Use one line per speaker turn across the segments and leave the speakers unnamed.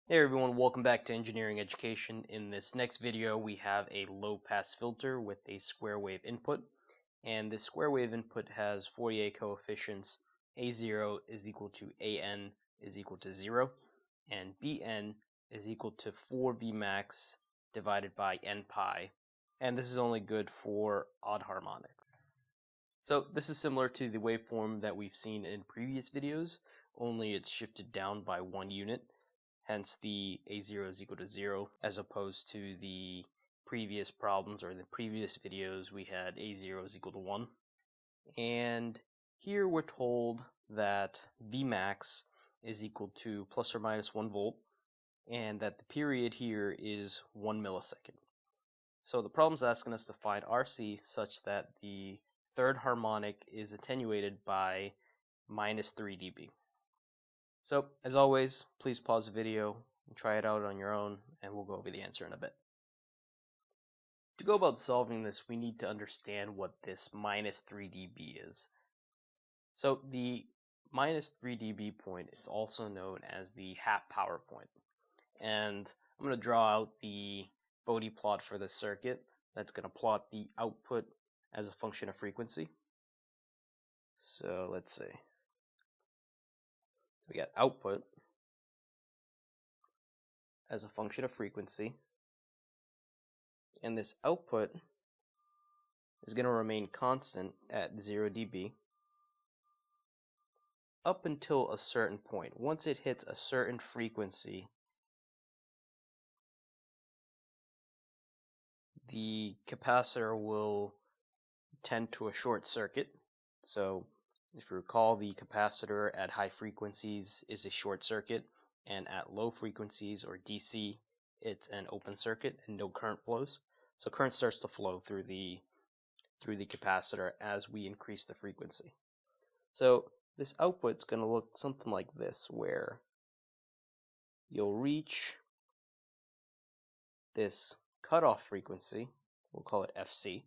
Hey everyone, welcome back to Engineering Education. In this next video, we have a low-pass filter with a square wave input. And this square wave input has Fourier coefficients. A0 is equal to AN is equal to 0. And BN is equal to 4B max divided by N pi. And this is only good for odd harmonic. So this is similar to the waveform that we've seen in previous videos, only it's shifted down by 1 unit. Hence the A0 is equal to 0, as opposed to the previous problems or the previous videos we had A0 is equal to 1. And here we're told that Vmax is equal to plus or minus 1 volt, and that the period here is 1 millisecond. So the problem's asking us to find RC such that the third harmonic is attenuated by minus 3 dB. So, as always, please pause the video and try it out on your own, and we'll go over the answer in a bit. To go about solving this, we need to understand what this minus 3 dB is. So, the minus 3 dB point is also known as the half power point. And I'm going to draw out the Bode plot for this circuit. That's going to plot the output as a function of frequency. So, let's see. We got output as a function of frequency. And this output is going to remain constant at 0 dB up until a certain point. Once it hits a certain frequency, the capacitor will tend to a short circuit. So if you recall, the capacitor at high frequencies is a short circuit, and at low frequencies or DC, it's an open circuit and no current flows. So current starts to flow through the capacitor as we increase the frequency. So this output's going to look something like this, where you'll reach this cutoff frequency, we'll call it FC,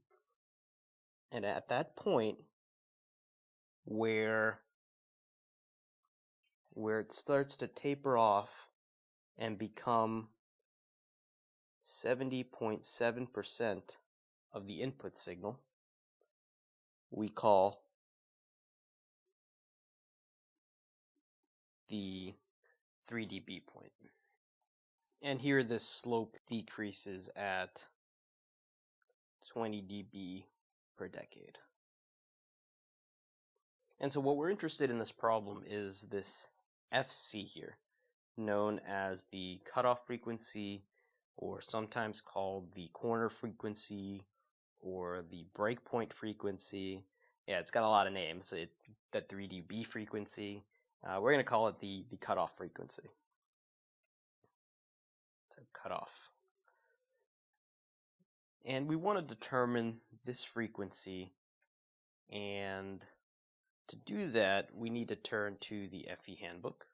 and at that point where it starts to taper off and become 70.7% of the input signal, we call the 3 dB point. And here this slope decreases at 20 dB per decade. And so what we're interested in this problem is this FC here, known as the cutoff frequency, or sometimes called the corner frequency, or the breakpoint frequency. Yeah, it's got a lot of names. The 3 dB frequency. We're going to call it the cutoff frequency. So cutoff. And we want to determine this frequency, and to do that, we need to turn to the FE handbook.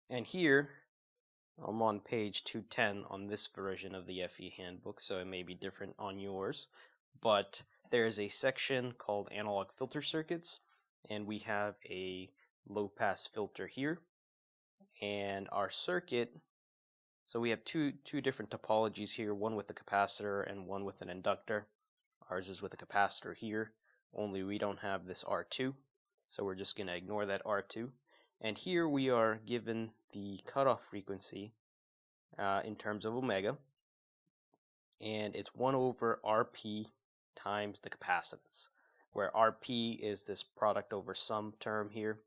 And here, I'm on page 210 on this version of the FE handbook, so it may be different on yours. But there's a section called Analog Filter Circuits, and we have a low-pass filter here. And our circuit, so we have two different topologies here, one with a capacitor and one with an inductor. Ours is with a capacitor here, only we don't have this R2, so we're just going to ignore that R2. And here we are given the cutoff frequency in terms of omega, and it's 1 over Rp times the capacitance, where Rp is this product over sum term here,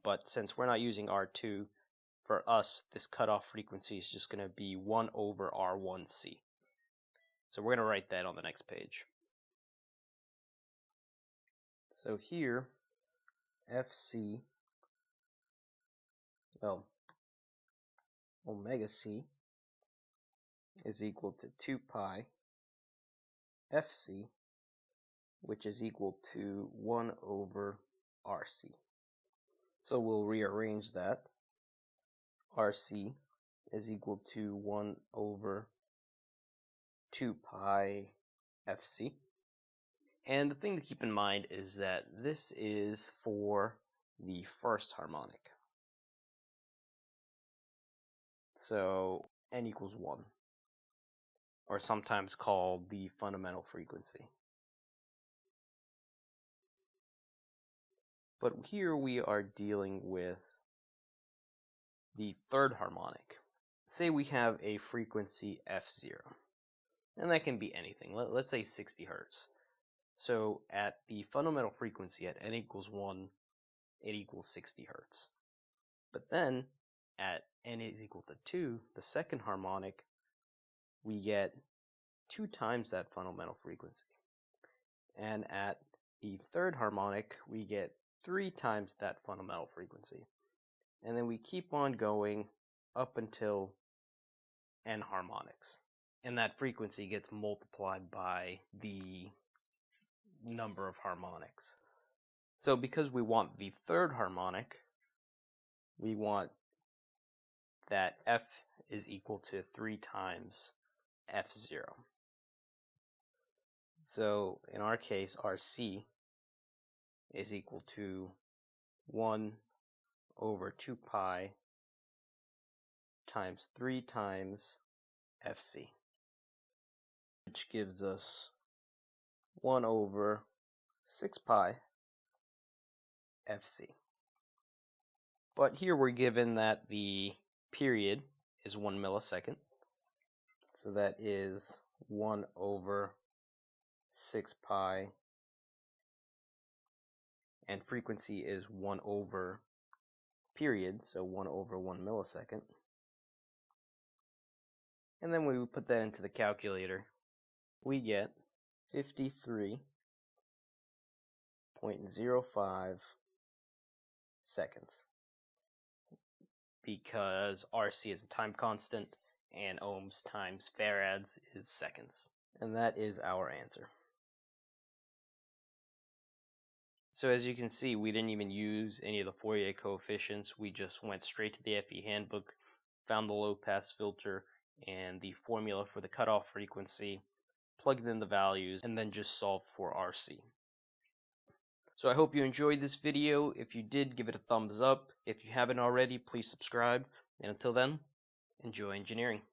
but since we're not using R2, for us this cutoff frequency is just going to be 1 over R1C. So we're going to write that on the next page. So here, FC, well, omega C is equal to 2 pi FC, which is equal to 1 over RC. So we'll rearrange that. RC is equal to 1 over 2 pi FC. And the thing to keep in mind is that this is for the first harmonic. So n equals 1, or sometimes called the fundamental frequency. But here we are dealing with the third harmonic. Say we have a frequency f0, and that can be anything. Let's say 60 hertz. So at the fundamental frequency at n equals 1, it equals 60 hertz. But then at n is equal to 2, the second harmonic, we get 2 times that fundamental frequency. And at the third harmonic, we get 3 times that fundamental frequency. And then we keep on going up until n harmonics. And that frequency gets multiplied by the number of harmonics. So because we want the third harmonic, we want that f is equal to 3 times f0. So in our case, RC is equal to 1 over 2 pi times 3 times FC, which gives us 1 over 6 pi FC. But here we're given that the period is 1 millisecond, so that is 1 over 6 pi, and frequency is 1 over period, so 1 over 1 millisecond. And then when we put that into the calculator, we get 53.05 seconds, because RC is a time constant and ohms times farads is seconds. And that is our answer. So as you can see, we didn't even use any of the Fourier coefficients. We just went straight to the FE handbook, found the low pass filter and the formula for the cutoff frequency, plugged in the values, and then just solved for RC. So I hope you enjoyed this video. If you did, give it a thumbs up. If you haven't already, please subscribe. And until then, enjoy engineering.